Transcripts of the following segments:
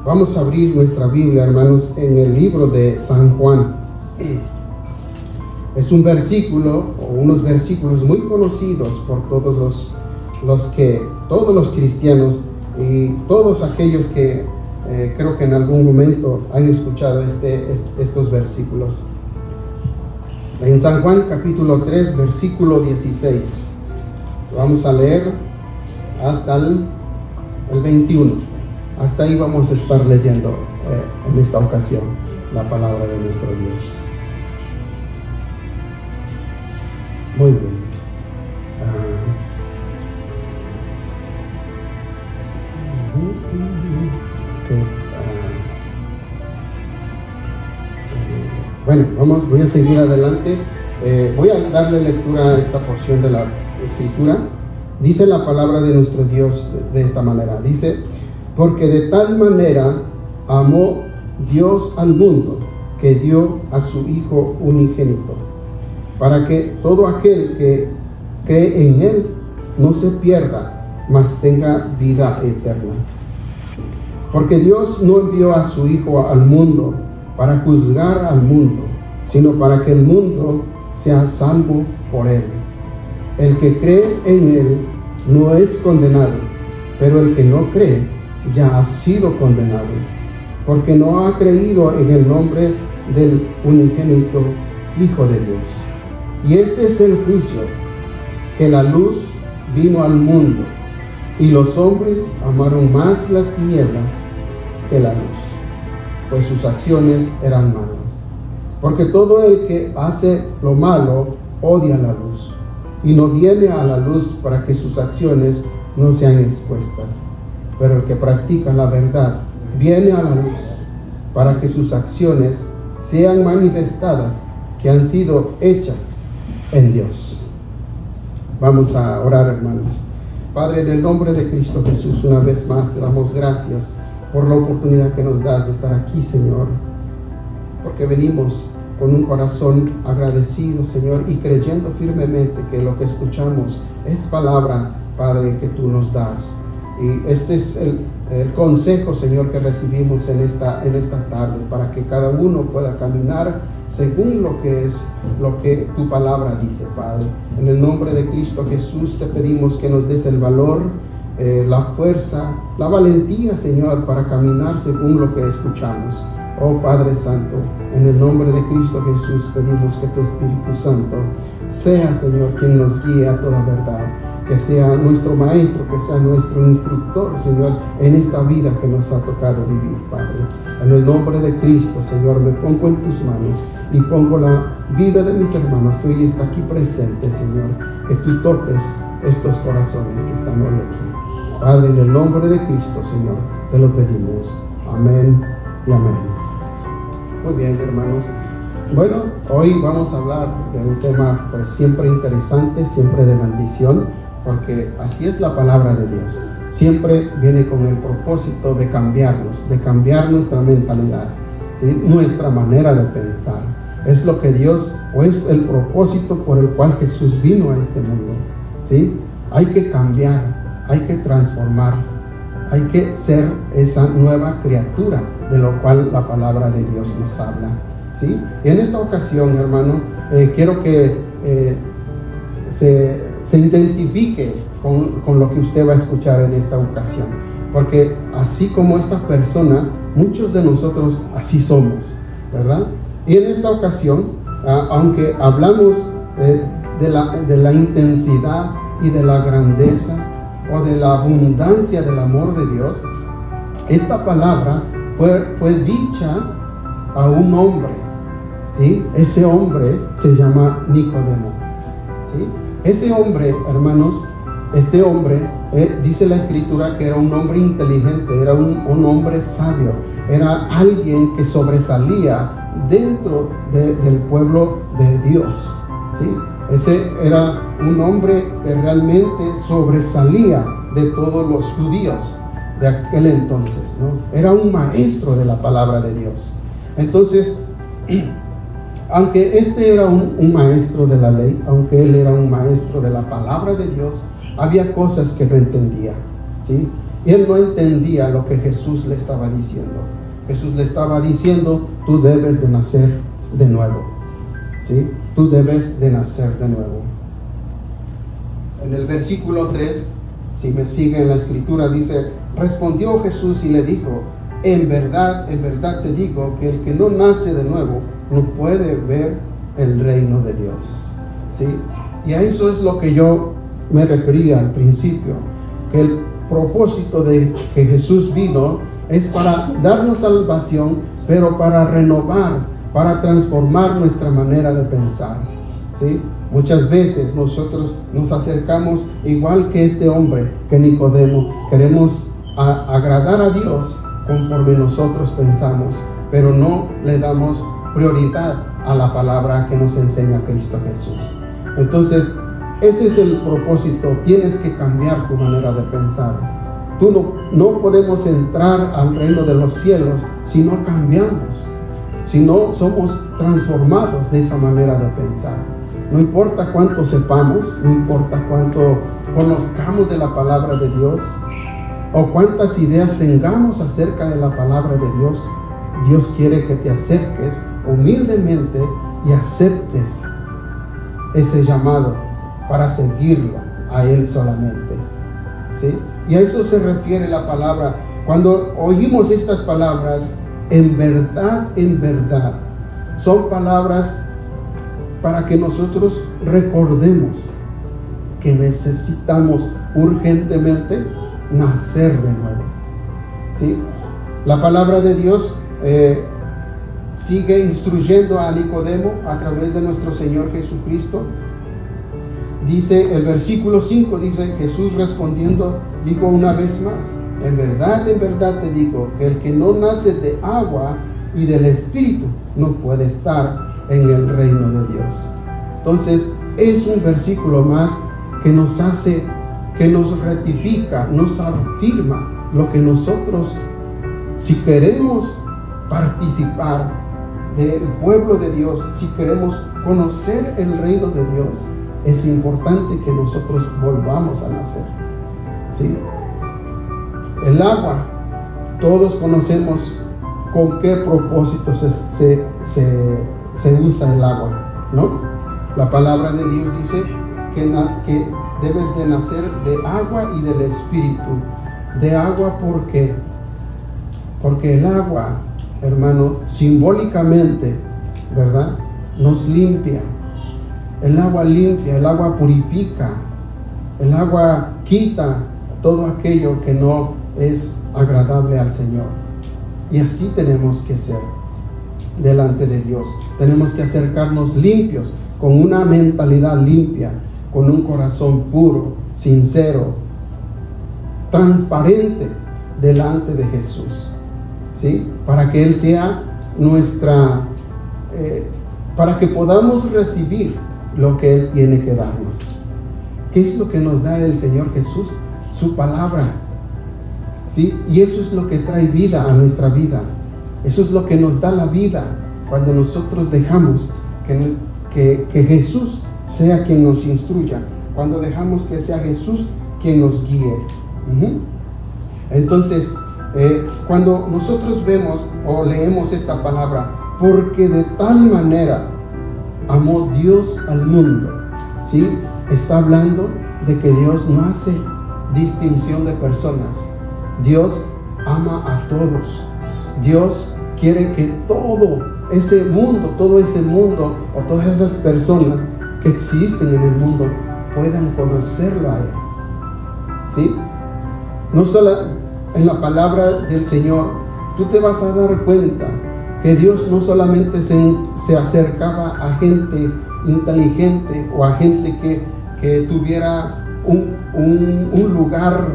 Vamos a abrir nuestra Biblia, hermanos, en el libro de San Juan. Es un versículo o unos versículos muy conocidos por todos los cristianos y todos aquellos que creo que en algún momento han escuchado estos versículos. En San Juan capítulo 3, versículo 16. Vamos a leer hasta el 21. Hasta ahí vamos a estar leyendo en esta ocasión la palabra de nuestro Dios. Muy bien. Bueno, voy a seguir adelante. Voy a darle lectura a esta porción de la Escritura. Dice la palabra de nuestro Dios de esta manera. Dice: porque de tal manera amó Dios al mundo, que dio a su Hijo unigénito, para que todo aquel que cree en Él no se pierda, mas tenga vida eterna. Porque Dios no envió a su Hijo al mundo para juzgar al mundo, sino para que el mundo sea salvo por Él. El que cree en Él no es condenado, pero el que no cree ya ha sido condenado, porque no ha creído en el nombre del unigénito Hijo de Dios. Y este es el juicio, que la luz vino al mundo, y los hombres amaron más las tinieblas que la luz, pues sus acciones eran malas. Porque todo el que hace lo malo odia la luz, y no viene a la luz para que sus acciones no sean expuestas. Pero el que practica la verdad viene a la luz, para que sus acciones sean manifestadas, que han sido hechas en Dios. Vamos a orar, hermanos. Padre, en el nombre de Cristo Jesús, una vez más te damos gracias por la oportunidad que nos das de estar aquí, Señor, porque venimos con un corazón agradecido, Señor, y creyendo firmemente que lo que escuchamos es palabra, Padre, que tú nos das. Y este es el consejo, Señor, que recibimos en esta tarde, para que cada uno pueda caminar según lo que tu palabra dice, Padre. En el nombre de Cristo Jesús te pedimos que nos des el valor, la fuerza, la valentía, Señor, para caminar según lo que escuchamos. Oh Padre Santo, en el nombre de Cristo Jesús pedimos que tu Espíritu Santo sea, Señor, quien nos guíe a toda verdad, que sea nuestro maestro, que sea nuestro instructor, Señor, en esta vida que nos ha tocado vivir, Padre. En el nombre de Cristo, Señor, me pongo en tus manos y pongo la vida de mis hermanos que hoy está aquí presente, Señor, que tú toques estos corazones que están hoy aquí. Padre, en el nombre de Cristo, Señor, te lo pedimos. Amén y amén. Muy bien, hermanos. Bueno, hoy vamos a hablar de un tema pues siempre interesante, siempre de bendición, porque así es la palabra de Dios. Siempre viene con el propósito de cambiarnos, de cambiar nuestra mentalidad, ¿sí? Nuestra manera de pensar. Es lo que Dios, o es el propósito por el cual Jesús vino a este mundo, ¿sí? Hay que cambiar, hay que transformar, hay que ser esa nueva criatura de lo cual la palabra de Dios nos habla, ¿sí? Y en esta ocasión, hermano, quiero que se identifique con lo que usted va a escuchar en esta ocasión, porque así como esta persona, muchos de nosotros así somos, ¿verdad? Y en esta ocasión, aunque hablamos de la intensidad y de la grandeza o de la abundancia del amor de Dios, esta palabra fue dicha a un hombre, ¿sí? Ese hombre se llama Nicodemo, ¿sí? Ese hombre, hermanos, este hombre, dice la Escritura que era un hombre inteligente, era un hombre sabio, era alguien que sobresalía dentro del pueblo de Dios, ¿sí? Ese era un hombre que realmente sobresalía de todos los judíos de aquel entonces, ¿no? Era un maestro de la palabra de Dios. Entonces, aunque este era un maestro de la ley, aunque él era un maestro de la palabra de Dios, había cosas que no entendía, ¿sí? Y él no entendía lo que Jesús le estaba diciendo. Jesús le estaba diciendo, tú debes de nacer de nuevo. ¿Sí? Tú debes de nacer de nuevo. En el versículo 3, si me sigue en la escritura, dice, respondió Jesús y le dijo, en verdad te digo que el que no nace de nuevo no puede ver el reino de Dios. ¿Sí? Y a eso es lo que yo me refería al principio, que el propósito de que Jesús vino es para darnos salvación, pero para renovar, para transformar nuestra manera de pensar. ¿Sí? Muchas veces nosotros nos acercamos igual que este hombre, que Nicodemo, queremos agradar a Dios conforme nosotros pensamos, pero no le damos prioridad a la palabra que nos enseña Cristo Jesús. Entonces, ese es el propósito. Tienes que cambiar tu manera de pensar. No podemos entrar al reino de los cielos si no cambiamos, si no somos transformados de esa manera de pensar. No importa cuánto sepamos, no importa cuánto conozcamos de la palabra de Dios o cuántas ideas tengamos acerca de la palabra de Dios, Dios quiere que te acerques humildemente y aceptes ese llamado para seguirlo a Él solamente. ¿Sí? Y a eso se refiere la palabra. Cuando oímos estas palabras, en verdad, son palabras para que nosotros recordemos que necesitamos urgentemente nacer de nuevo. ¿Sí? La palabra de Dios sigue instruyendo a Nicodemo a través de nuestro Señor Jesucristo. Dice el versículo 5, dice, Jesús respondiendo dijo una vez más, en verdad te digo que el que no nace de agua y del Espíritu no puede estar en el reino de Dios. Entonces es un versículo más que nos hace, que nos ratifica, nos afirma lo que nosotros, si queremos participar del pueblo de Dios, si queremos conocer el reino de Dios, es importante que nosotros volvamos a nacer. ¿Sí? El agua, todos conocemos con qué propósito se usa el agua, ¿no? La palabra de Dios dice que debes de nacer de agua y del Espíritu. De agua, ¿por qué? Porque el agua, hermano, simbólicamente, ¿verdad?, nos limpia. El agua limpia, el agua purifica, el agua quita todo aquello que no es agradable al Señor. Y así tenemos que ser delante de Dios. Tenemos que acercarnos limpios, con una mentalidad limpia, con un corazón puro, sincero, transparente delante de Jesús. ¿Sí? Para que Él sea para que podamos recibir lo que Él tiene que darnos. ¿Qué es lo que nos da el Señor Jesús? Su palabra. ¿Sí? Y eso es lo que trae vida a nuestra vida. Eso es lo que nos da la vida cuando nosotros dejamos que Jesús sea quien nos instruya, cuando dejamos que sea Jesús quien nos guíe. Entonces, cuando nosotros vemos o leemos esta palabra, porque de tal manera amó Dios al mundo, ¿sí? Está hablando de que Dios no hace distinción de personas. Dios ama a todos. Dios quiere que todo ese mundo o todas esas personas que existen en el mundo puedan conocerlo a Él. ¿Sí? No solo en la palabra del Señor, tú te vas a dar cuenta que Dios no solamente se acercaba a gente inteligente o a gente que tuviera un lugar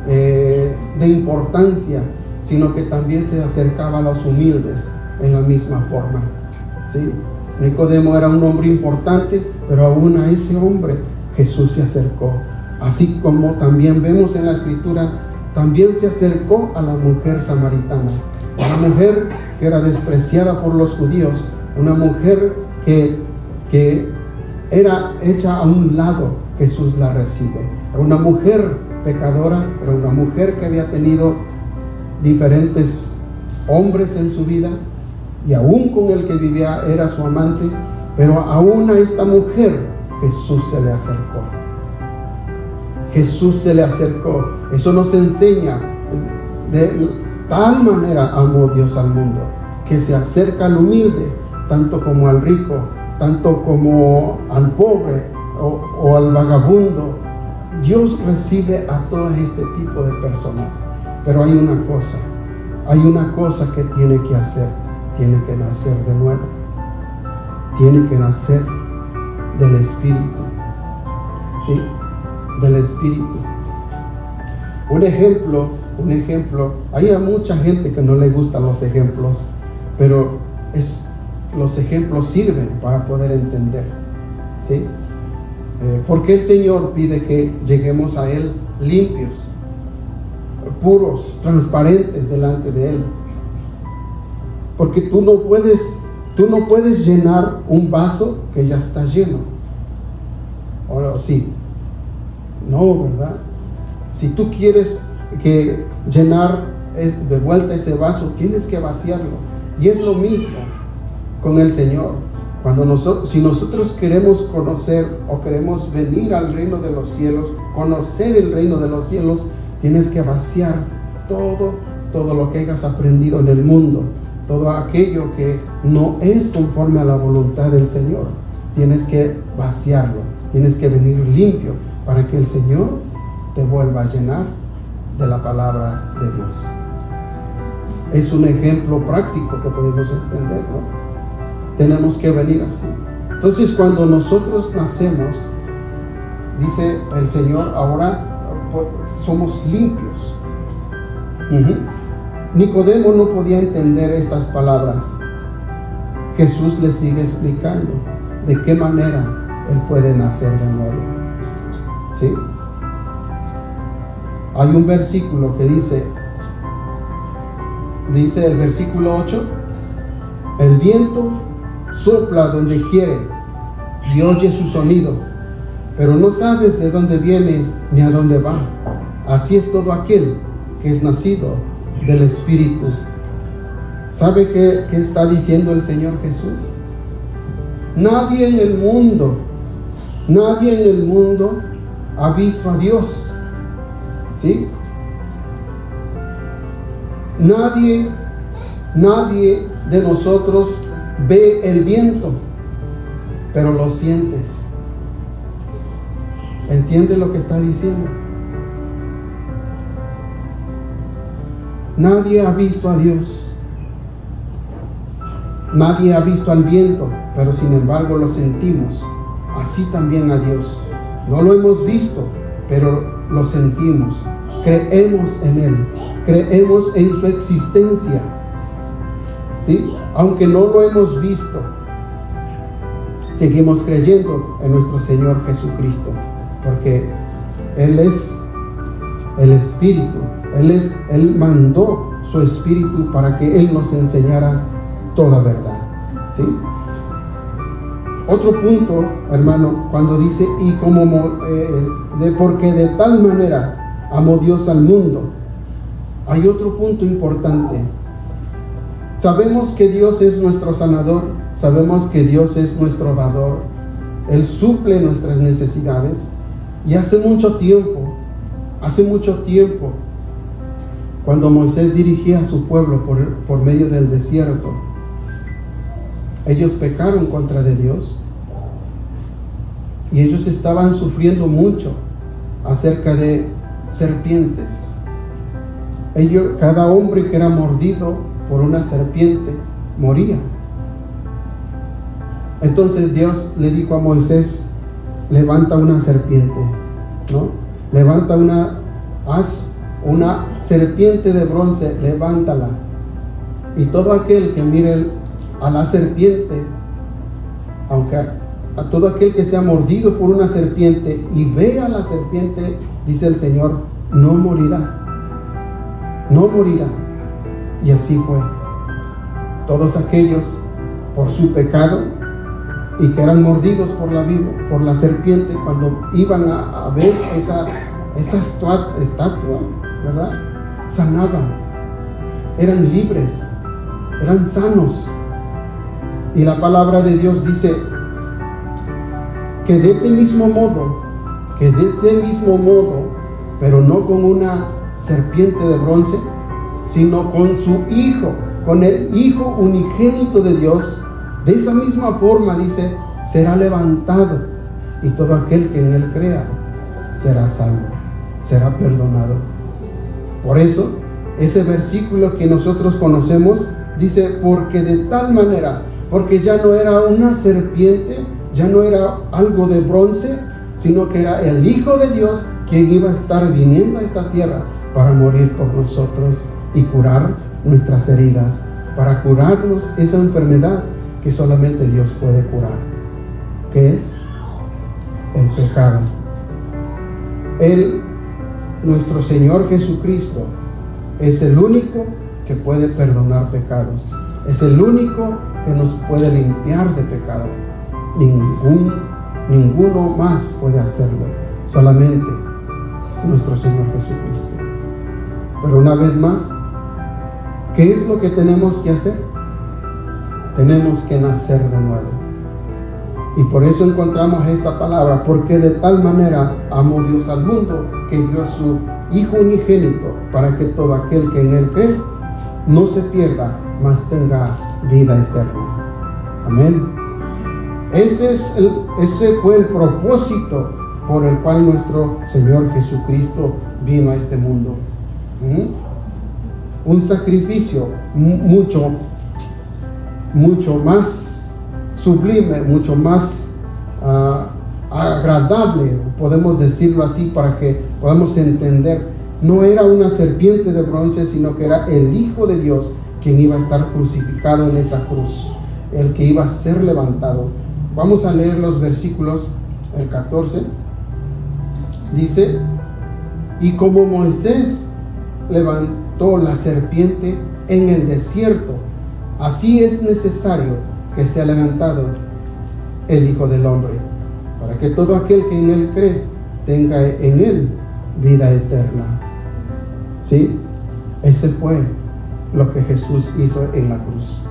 de importancia, sino que también se acercaba a los humildes en la misma forma. ¿Sí? Nicodemo era un hombre importante, pero aún a ese hombre Jesús se acercó. Así como también vemos en la Escritura, también se acercó a la mujer samaritana, a la mujer que era despreciada por los judíos, una mujer que era hecha a un lado. Jesús la recibe. Era una mujer pecadora, era una mujer que había tenido diferentes hombres en su vida, y aún con el que vivía era su amante, pero aún a esta mujer Jesús se le acercó. Jesús se le acercó. Eso nos enseña, de tal manera amó Dios al mundo, que se acerca al humilde, tanto como al rico, tanto como al pobre o al vagabundo. Dios recibe a todo este tipo de personas. Pero hay una cosa que tiene que hacer. Tiene que nacer de nuevo. Tiene que nacer del Espíritu. ¿Sí? Del Espíritu. Un ejemplo, hay a mucha gente que no le gustan los ejemplos, pero los ejemplos sirven para poder entender. ¿Sí? Porque el Señor pide que lleguemos a Él limpios, puros, transparentes delante de Él. Porque tú no puedes llenar un vaso que ya está lleno. ¿O sí? No, ¿verdad? Si tú quieres llenar de vuelta ese vaso, tienes que vaciarlo. Y es lo mismo con el Señor. Si nosotros queremos conocer o queremos venir al reino de los cielos, conocer el reino de los cielos, tienes que vaciar todo lo que hayas aprendido en el mundo, todo aquello que no es conforme a la voluntad del Señor. Tienes que vaciarlo, tienes que venir limpio para que el Señor te vuelva a llenar de la palabra de Dios. Es un ejemplo práctico que podemos entender, ¿no? Tenemos que venir así. Entonces, cuando nosotros nacemos, dice el Señor, ahora somos limpios. Nicodemo no podía entender estas palabras. Jesús le sigue explicando de qué manera él puede nacer de nuevo. ¿Sí? Hay un versículo que dice el versículo 8, el viento sopla donde quiere y oye su sonido, pero no sabes de dónde viene ni a dónde va. Así es todo aquel que es nacido del Espíritu. ¿Sabe qué está diciendo el Señor Jesús? Nadie en el mundo ha visto a Dios. ¿Sí? Nadie de nosotros ve el viento, pero lo sientes. ¿Entiende lo que está diciendo? Nadie ha visto a Dios. Nadie ha visto al viento, pero sin embargo lo sentimos. Así también a Dios. No lo hemos visto, pero lo sentimos. Creemos en Él. Creemos en su existencia. ¿Sí? Aunque no lo hemos visto, seguimos creyendo en nuestro Señor Jesucristo, porque Él es el Espíritu. Él mandó su Espíritu para que Él nos enseñara toda verdad. ¿Sí? Otro punto, hermano, cuando dice porque de tal manera amó Dios al mundo, hay otro punto importante. Sabemos que Dios es nuestro sanador, sabemos que Dios es nuestro dador. Él suple nuestras necesidades. Y hace mucho tiempo, cuando Moisés dirigía a su pueblo por medio del desierto, ellos pecaron contra de Dios y ellos estaban sufriendo mucho acerca de serpientes. Cada hombre que era mordido por una serpiente moría. Entonces Dios le dijo a Moisés: levanta una serpiente, ¿no? Haz una serpiente de bronce, levántala, y todo aquel que mire a la serpiente, a todo aquel que sea mordido por una serpiente y vea a la serpiente, dice el Señor, no morirá. Y así fue. Todos aquellos por su pecado y que eran mordidos por la serpiente, cuando iban a ver esa estatua, ¿verdad? Sanaban, eran libres, eran sanos. Y la palabra de Dios dice que de ese mismo modo, pero no con una serpiente de bronce, sino con su Hijo, con el Hijo unigénito de Dios, de esa misma forma, dice, será levantado, y todo aquel que en él crea será salvo, será perdonado. Por eso, ese versículo que nosotros conocemos dice, porque de tal manera, porque ya no era una serpiente, ya no era algo de bronce, sino que era el Hijo de Dios quien iba a estar viniendo a esta tierra para morir por nosotros y curar nuestras heridas, para curarnos esa enfermedad que solamente Dios puede curar, que es el pecado. Él, nuestro Señor Jesucristo, es el único que puede perdonar pecados, es el único que nos puede limpiar de pecado. Ninguno más puede hacerlo, solamente nuestro Señor Jesucristo. Pero una vez más, ¿qué es lo que tenemos que hacer? Tenemos que nacer de nuevo. Y por eso encontramos esta palabra, porque de tal manera amó Dios al mundo, que dio a su Hijo unigénito, para que todo aquel que en él cree no se pierda, mas tenga vida eterna. Amén. Ese fue el propósito por el cual nuestro Señor Jesucristo vino a este mundo. Un sacrificio mucho más sublime, mucho más agradable, podemos decirlo así para que podamos entender. No era una serpiente de bronce, sino que era el Hijo de Dios quien iba a estar crucificado en esa cruz, el que iba a ser levantado. Vamos a leer los versículos, el 14. Dice, y como Moisés levantó la serpiente en el desierto, así es necesario que sea levantado el Hijo del Hombre, para que todo aquel que en él cree tenga en él vida eterna. ¿Sí? Ese fue lo que Jesús hizo en la cruz.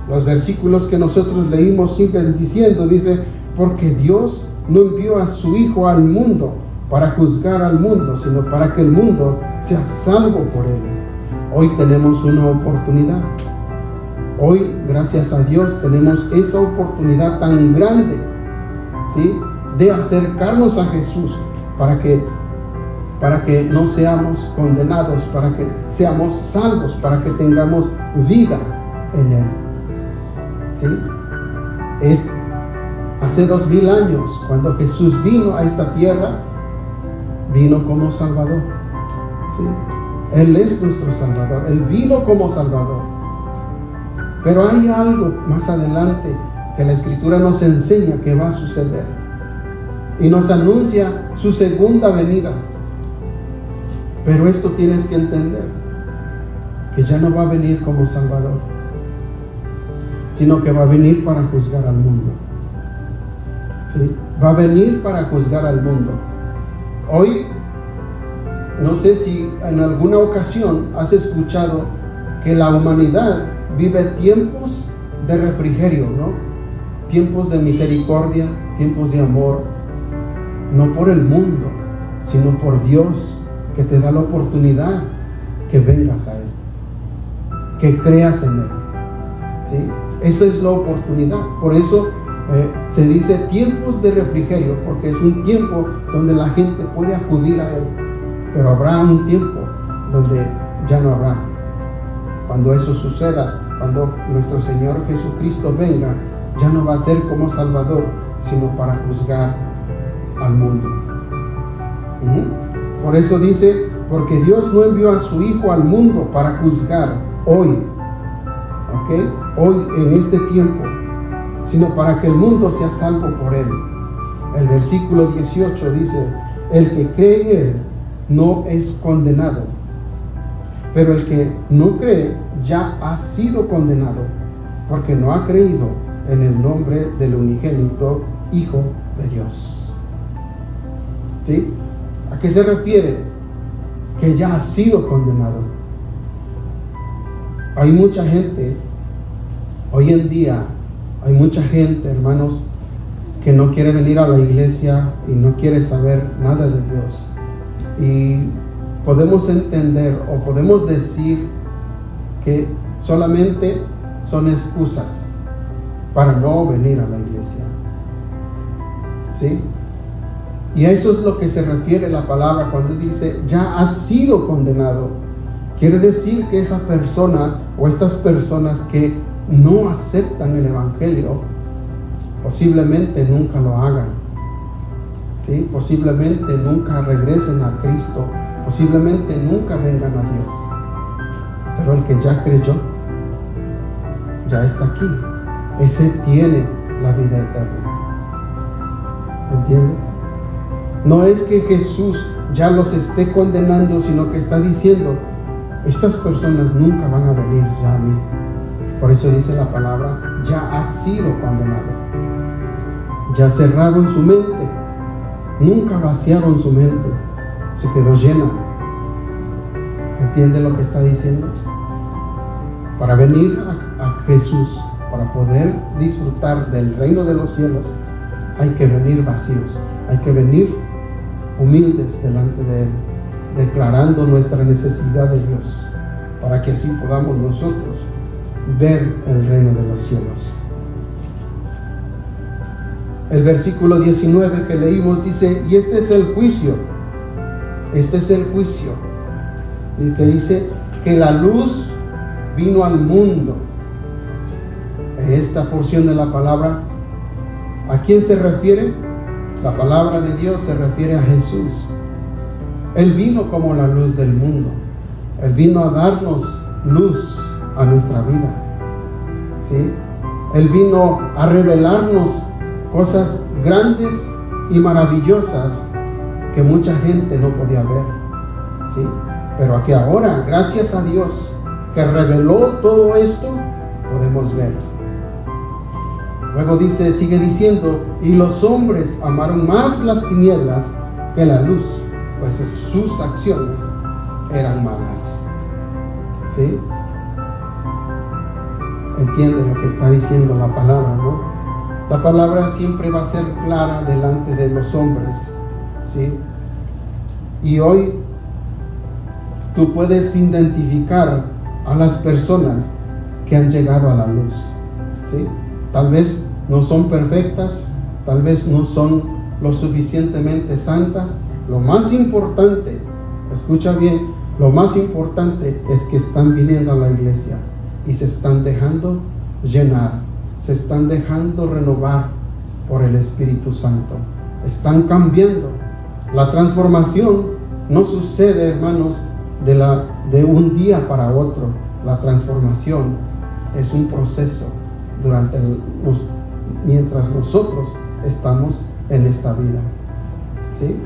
Los versículos que nosotros leímos siguen diciendo, dice, porque Dios no envió a su Hijo al mundo para juzgar al mundo, sino para que el mundo sea salvo por él. Hoy tenemos una oportunidad. Hoy, gracias a Dios, tenemos esa oportunidad tan grande, ¿sí?, de acercarnos a Jesús para que no seamos condenados, para que seamos salvos, para que tengamos vida en él. ¿Sí? Es hace 2000 años, cuando Jesús vino a esta tierra, vino como Salvador. ¿Sí? Él es nuestro Salvador, Él vino como Salvador. Pero hay algo más adelante que la Escritura nos enseña que va a suceder y nos anuncia su segunda venida. Pero esto tienes que entender, que ya no va a venir como Salvador, sino que va a venir para juzgar al mundo. ¿Sí? Va a venir para juzgar al mundo. Hoy, no sé si en alguna ocasión has escuchado que la humanidad vive tiempos de refrigerio, ¿no? Tiempos de misericordia, tiempos de amor, no por el mundo, sino por Dios, que te da la oportunidad que vengas a Él, que creas en Él. ¿Sí? Esa es la oportunidad. Por eso se dice tiempos de refrigerio, porque es un tiempo donde la gente puede acudir a Él. Pero habrá un tiempo donde ya no habrá. Cuando eso suceda, cuando nuestro Señor Jesucristo venga, ya no va a ser como Salvador, sino para juzgar al mundo. Por eso dice, porque Dios no envió a su Hijo al mundo para juzgar hoy, hoy en este tiempo, sino para que el mundo sea salvo por Él. El versículo 18 dice, el que cree en Él no es condenado, pero el que no cree ya ha sido condenado, porque no ha creído en el nombre del unigénito Hijo de Dios. ¿Sí? ¿A qué se refiere? Que ya ha sido condenado. Hay mucha gente, hoy en día, hay mucha gente, hermanos, que no quiere venir a la iglesia y no quiere saber nada de Dios. Y podemos entender o podemos decir que solamente son excusas para no venir a la iglesia. ¿Sí? Y a eso es lo que se refiere la palabra cuando dice ya ha sido condenado. Quiere decir que esa persona o estas personas que no aceptan el evangelio posiblemente nunca lo hagan. ¿Sí? Posiblemente nunca regresen a Cristo, posiblemente nunca vengan a Dios. Pero el que ya creyó, ya está aquí. Ese tiene la vida eterna. ¿Entiende? No es que Jesús ya los esté condenando, sino que está diciendo, estas personas nunca van a venir ya a mí. Por eso dice la palabra, ya ha sido condenado. Ya cerraron su mente, nunca vaciaron su mente, se quedó llena. ¿Entiende lo que está diciendo? Para venir a Jesús, para poder disfrutar del reino de los cielos, hay que venir vacíos, hay que venir humildes delante de Él, declarando nuestra necesidad de Dios, para que así podamos nosotros ver el reino de los cielos. El versículo 19 que leímos dice, y este es el juicio, y que dice que la luz vino al mundo. En esta porción de la palabra, ¿a quién se refiere? La palabra de Dios se refiere a Jesús. Él vino como la luz del mundo. Él vino a darnos luz a nuestra vida. ¿Sí? Él vino a revelarnos cosas grandes y maravillosas que mucha gente no podía ver. ¿Sí? Pero aquí ahora, gracias a Dios que reveló todo esto, podemos ver. Luego dice, sigue diciendo, y los hombres amaron más las tinieblas que la luz, pues sus acciones eran malas. ¿Sí? Entienden lo que está diciendo la palabra, ¿no? La palabra siempre va a ser clara delante de los hombres. ¿Sí? Y hoy tú puedes identificar a las personas que han llegado a la luz. ¿Sí? Tal vez no son perfectas, tal vez no son lo suficientemente santas. Lo más importante, escucha bien, lo más importante es que están viniendo a la iglesia y se están dejando llenar, se están dejando renovar por el Espíritu Santo. Están cambiando. La transformación no sucede, hermanos, de un día para otro. La transformación es un proceso mientras nosotros estamos en esta vida. ¿Sí?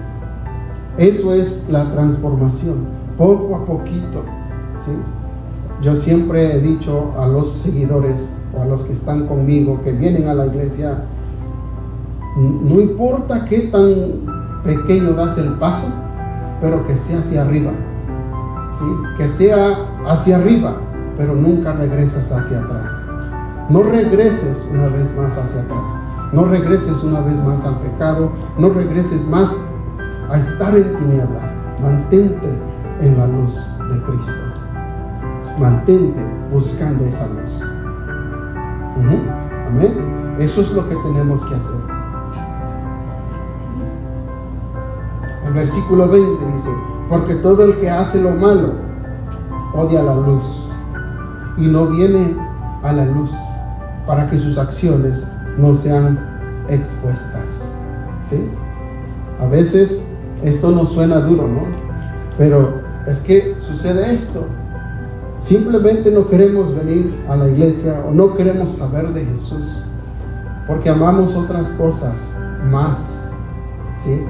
Eso es la transformación, poco a poquito. ¿Sí? Yo siempre he dicho a los seguidores o a los que están conmigo, que vienen a la iglesia, no importa qué tan pequeño das el paso, pero que sea hacia arriba. ¿Sí? Que sea hacia arriba, pero nunca regresas hacia atrás. No regreses una vez más hacia atrás. No regreses una vez más al pecado. No regreses más a estar en tinieblas. Mantente en la luz de Cristo. Mantente buscando esa luz. Amén. Eso es lo que tenemos que hacer. El versículo 20 dice, porque todo el que hace lo malo odia la luz y no viene a la luz para que sus acciones no sean expuestas. ¿Sí? A veces esto nos suena duro, ¿no? Pero es que sucede esto. Simplemente no queremos venir a la iglesia o no queremos saber de Jesús porque amamos otras cosas más. ¿Sí?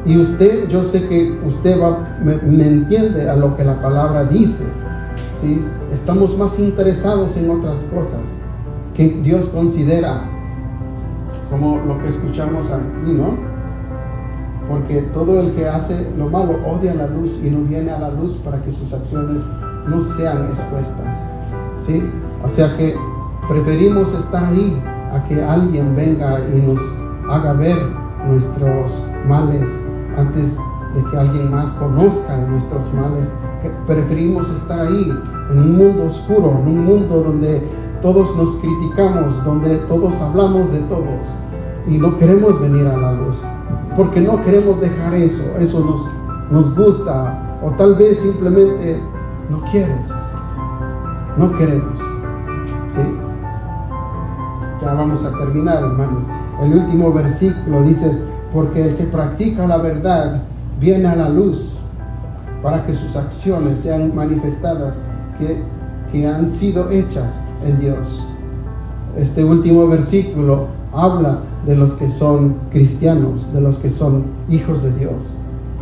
Y usted, yo sé que usted me entiende a lo que la palabra dice. ¿Sí? Estamos más interesados en otras cosas que Dios considera, como lo que escuchamos aquí, ¿no? porque todo el que hace lo malo odia la luz y no viene a la luz para que sus acciones no sean expuestas, ¿sí? O sea que preferimos estar ahí a que alguien venga y nos haga ver nuestros males antes de que alguien más conozca de nuestros males. Que preferimos estar ahí en un mundo oscuro, en un mundo donde todos nos criticamos, donde todos hablamos de todos y no queremos venir a la luz porque no queremos dejar eso nos gusta, o tal vez simplemente no quieres, no queremos, ¿sí? Ya vamos a terminar, hermanos. El último versículo dice: porque el que practica la verdad viene a la luz para que sus acciones sean manifestadas que han sido hechas en Dios. Este último versículo habla de los que son cristianos, de los que son hijos de Dios.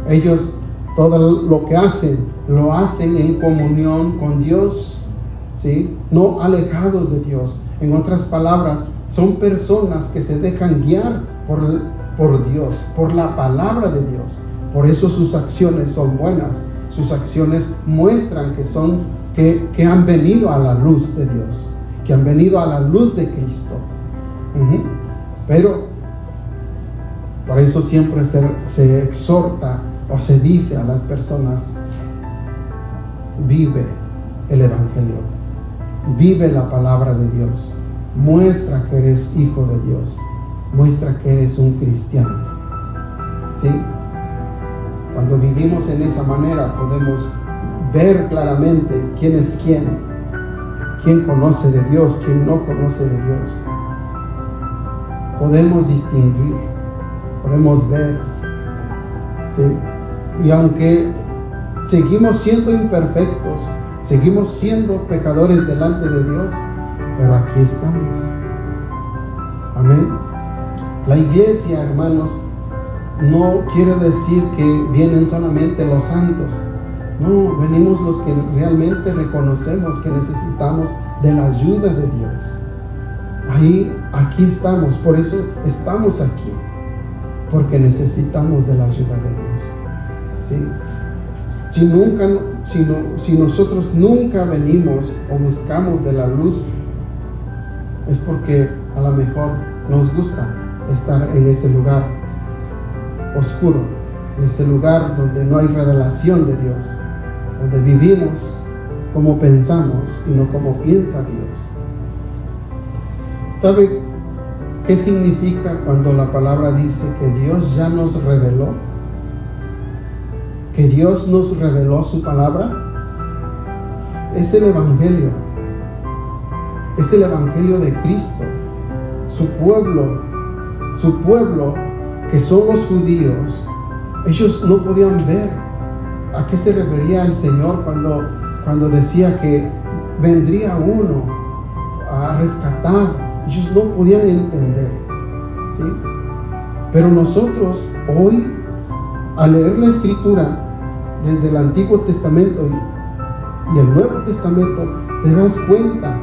Ellos todo lo que hacen, lo hacen en comunión con Dios, ¿sí? No alejados de Dios. En otras palabras, son personas que se dejan guiar por Dios, por la palabra de Dios. Por eso sus acciones son buenas. Sus acciones muestran que han venido a la luz de Dios, que han venido a la luz de Cristo. Pero por eso siempre se exhorta o se dice a las personas: vive el Evangelio, vive la palabra de Dios, muestra que eres hijo de Dios, muestra que eres un cristiano, ¿sí? Cuando vivimos en esa manera podemos ver claramente quién es quién conoce de Dios, quién no conoce de Dios. Podemos distinguir, podemos ver, ¿sí? Y aunque seguimos siendo imperfectos, seguimos siendo pecadores delante de Dios, pero aquí estamos. Amén. La iglesia, hermanos, no quiere decir que vienen solamente los santos. No, venimos los que realmente reconocemos que necesitamos de la ayuda de Dios. Aquí estamos, por eso estamos aquí, porque necesitamos de la ayuda de Dios, ¿sí? Si nosotros nunca venimos o buscamos de la luz, es porque a lo mejor nos gusta estar en ese lugar oscuro, en ese lugar donde no hay revelación de Dios, donde vivimos como pensamos y no como piensa Dios. ¿Sabe qué significa cuando la palabra dice que Dios ya nos reveló? Que Dios nos reveló su palabra. Es el Evangelio. Es el Evangelio de Cristo. Su pueblo que son los judíos, ellos no podían ver a qué se refería el Señor cuando decía que vendría uno a rescatar. Ellos no podían entender, ¿sí? Pero nosotros hoy, al leer la Escritura desde el Antiguo Testamento y el Nuevo Testamento, te das cuenta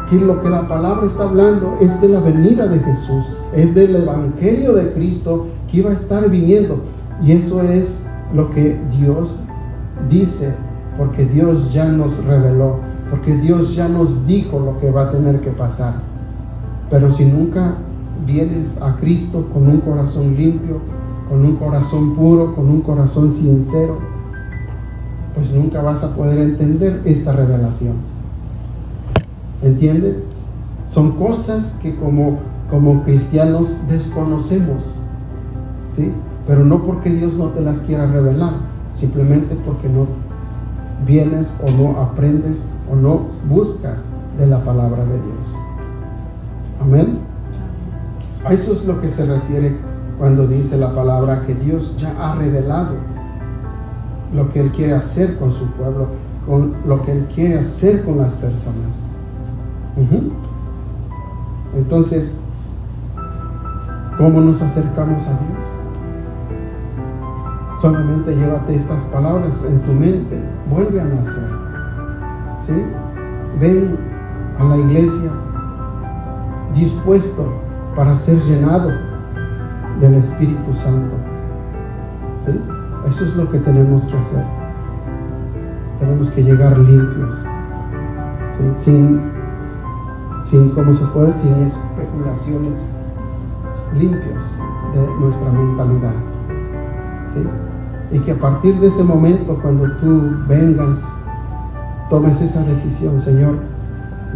que lo que la palabra está hablando es de la venida de Jesús, es del Evangelio de Cristo que iba a estar viniendo. Y eso es lo que Dios dice, porque Dios ya nos reveló, porque Dios ya nos dijo lo que va a tener que pasar. Pero si nunca vienes a Cristo con un corazón limpio, con un corazón puro, con un corazón sincero, pues nunca vas a poder entender esta revelación. ¿Entienden? Son cosas que como cristianos desconocemos, ¿sí? Pero no porque Dios no te las quiera revelar, simplemente porque no vienes o no aprendes o no buscas de la palabra de Dios. Amén. A eso es lo que se refiere cuando dice la palabra que Dios ya ha revelado lo que Él quiere hacer con su pueblo, con lo que Él quiere hacer con las personas. Entonces, ¿cómo nos acercamos a Dios? Solamente llévate estas palabras en tu mente. Vuelve a nacer, ¿sí? Ven a la iglesia dispuesto para ser llenado del Espíritu Santo. ¿Sí? Eso es lo que tenemos que hacer. Tenemos que llegar limpios, ¿sí? sin ¿cómo se puede? Sin especulaciones, limpios de nuestra mentalidad, ¿sí? Y que a partir de ese momento, cuando tú vengas, tomes esa decisión: Señor,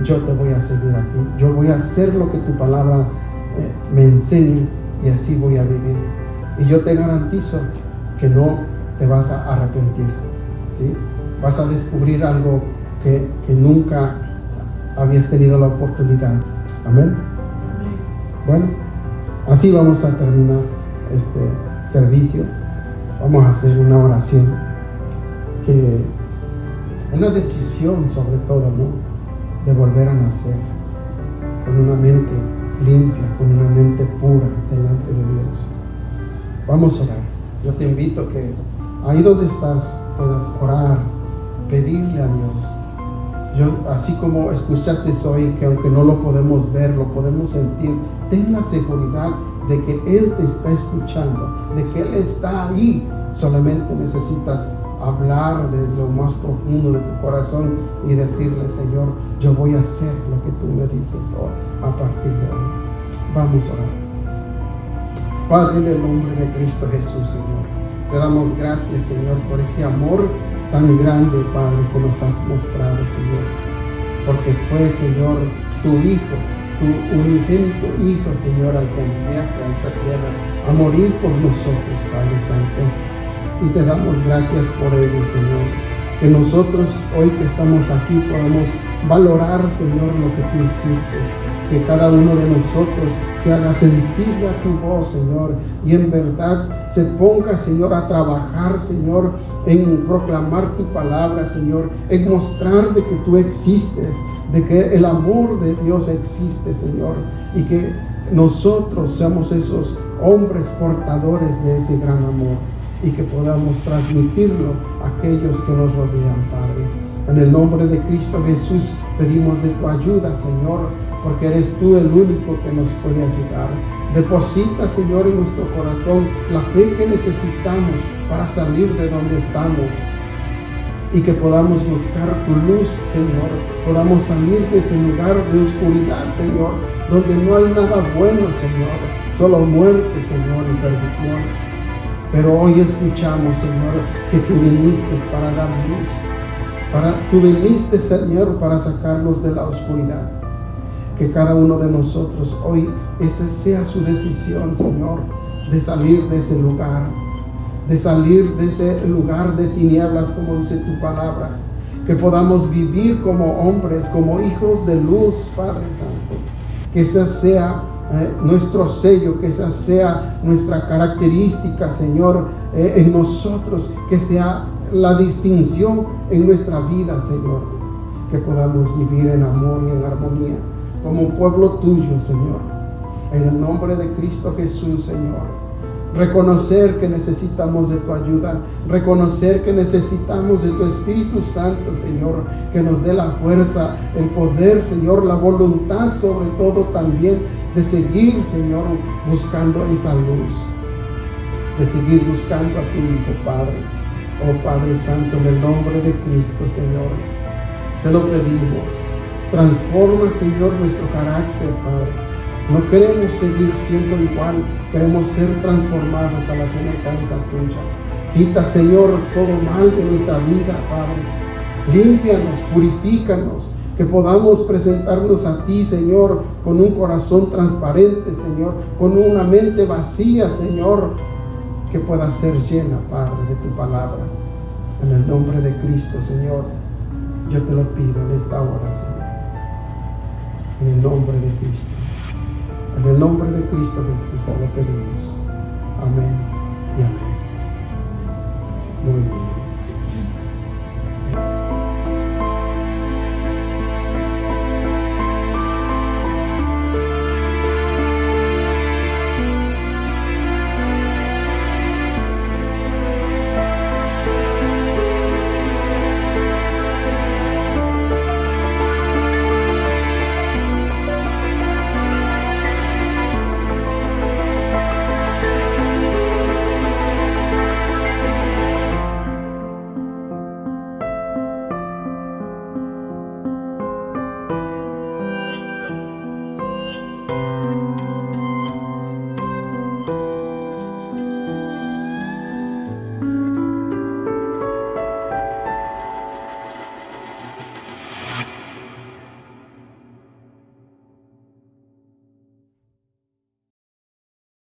yo te voy a seguir a ti, yo voy a hacer lo que tu palabra me enseñe, y así voy a vivir. Y yo te garantizo que no te vas a arrepentir, ¿sí? Vas a descubrir algo que nunca habías tenido la oportunidad. Amén. Bueno, así vamos a terminar este servicio. Vamos a hacer una oración, que una decisión sobre todo, ¿no? De volver a nacer con una mente limpia, con una mente pura delante de Dios. Vamos a orar. Yo te invito a que ahí donde estás puedas orar, pedirle a Dios. Así como escuchaste hoy, que aunque no lo podemos ver, lo podemos sentir, ten la seguridad de que Él te está escuchando, de que Él está ahí. Solamente necesitas hablar desde lo más profundo de tu corazón y decirle: Señor, yo voy a hacer lo que tú me dices hoy, a partir de hoy. Vamos a orar. Padre, en el nombre de Cristo Jesús, Señor, te damos gracias, Señor, por ese amor tan grande, Padre, que nos has mostrado, Señor, porque fue, Señor, tu Hijo, tu unigénito Hijo, Señor, al que enviaste a esta tierra a morir por nosotros, Padre Santo. Y te damos gracias por ello, Señor. Que nosotros, hoy que estamos aquí, podamos valorar, Señor, lo que tú hiciste. Que cada uno de nosotros se haga sensible a tu voz, Señor, y en verdad se ponga, Señor, a trabajar, Señor, en proclamar tu palabra, Señor, en mostrar de que tú existes, de que el amor de Dios existe, Señor, y que nosotros seamos esos hombres portadores de ese gran amor, y que podamos transmitirlo a aquellos que nos rodean, Padre. En el nombre de Cristo Jesús pedimos de tu ayuda, Señor, porque eres tú el único que nos puede ayudar. Deposita, Señor, en nuestro corazón la fe que necesitamos para salir de donde estamos, y que podamos buscar tu luz, Señor. Podamos salir de ese lugar de oscuridad, Señor, donde no hay nada bueno, Señor, solo muerte, Señor, y perdición. Pero hoy escuchamos, Señor, que tú viniste para dar luz. Tú viniste, Señor, para sacarnos de la oscuridad. Que cada uno de nosotros hoy, esa sea su decisión, Señor, de salir de ese lugar. De salir de ese lugar de tinieblas, como dice tu palabra. Que podamos vivir como hombres, como hijos de luz, Padre Santo. Que esa sea nuestro sello, que esa sea nuestra característica, Señor, en nosotros, que sea la distinción en nuestra vida, Señor, que podamos vivir en amor y en armonía como un pueblo tuyo, Señor, en el nombre de Cristo Jesús, Señor. Reconocer que necesitamos de tu ayuda, reconocer que necesitamos de tu Espíritu Santo, Señor, que nos dé la fuerza, el poder, Señor, la voluntad, sobre todo también de seguir, Señor, buscando esa luz, de seguir buscando a tu Hijo, Padre. Oh Padre Santo, en el nombre de Cristo, Señor, te lo pedimos. Transforma, Señor, nuestro carácter, Padre. No queremos seguir siendo igual, queremos ser transformados a la semejanza tuya. Quita, Señor, todo mal de nuestra vida, Padre. Límpianos, purifícanos, que podamos presentarnos a ti, Señor, con un corazón transparente, Señor, con una mente vacía, Señor, que pueda ser llena, Padre, de tu palabra. En el nombre de Cristo, Señor, yo te lo pido en esta hora, Señor. En el nombre de Cristo. En el nombre de Cristo Jesús te lo pedimos. Amén y amén. Muy bien.